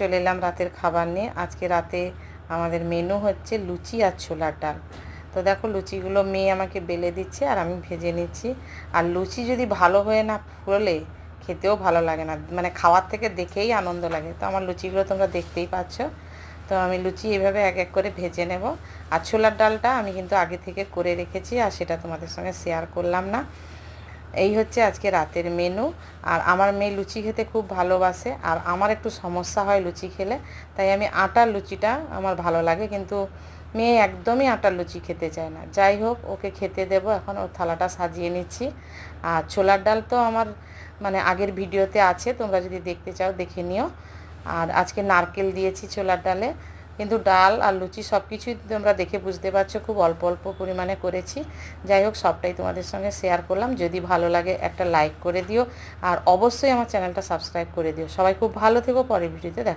চলে এলাম রাতের খাবার নিয়ে। আজকে রাতে আমাদের মেনু হচ্ছে লুচি আর ছোলার ডাল। তো দেখো লুচিগুলো মেয়ে আমাকে বেলে দিচ্ছে আর আমি ভেজে নিচ্ছি। আর লুচি যদি ভালো হয়ে না ফুলে খেতেও ভালো লাগে না, মানে খাওয়ার থেকে দেখেই আনন্দ লাগে। তো আমার লুচিগুলো তোমরা দেখতেই পাচ্ছ। তো আমি লুচি এভাবে এক এক করে ভেজে নেব। আর ছোলার ডালটা আমি কিন্তু আগে থেকে করে রেখেছি, আর সেটা তোমাদের সঙ্গে শেয়ার করলাম না। এই হচ্ছে আজকে রাতের মেনু। আর আমার মেয়ে লুচি খেতে খুব ভালোবাসে, আর আমার একটু সমস্যা হয় লুচি খেলে, তাই আমি আটার লুচিটা আমার ভালো লাগে, কিন্তু মেয়ে একদমই আটার লুচি খেতে চায় না। যাই হোক, ওকে খেতে দেবো। এখন ওর থালাটা সাজিয়ে নিচ্ছি। আর ছোলার ডাল তো আমার মানে আগের ভিডিওতে আছে, তোমরা যদি দেখতে চাও দেখে নিও। আর আজকে নারকেল দিয়েছি ছোলার ডালে, কিন্তু ডাল আর লুচি সব কিছুই তোমরা দেখে বুঝতে পারছো খুব অল্প অল্প পরিমাণে করেছি। যাই হোক, সবটাই তোমাদের সঙ্গে শেয়ার করলাম। যদি ভালো লাগে একটা লাইক করে দিও, আর অবশ্যই আমার চ্যানেলটা সাবস্ক্রাইব করে দিও। সবাই খুব ভালো থেকো, পরের ভিডিওতে দেখা।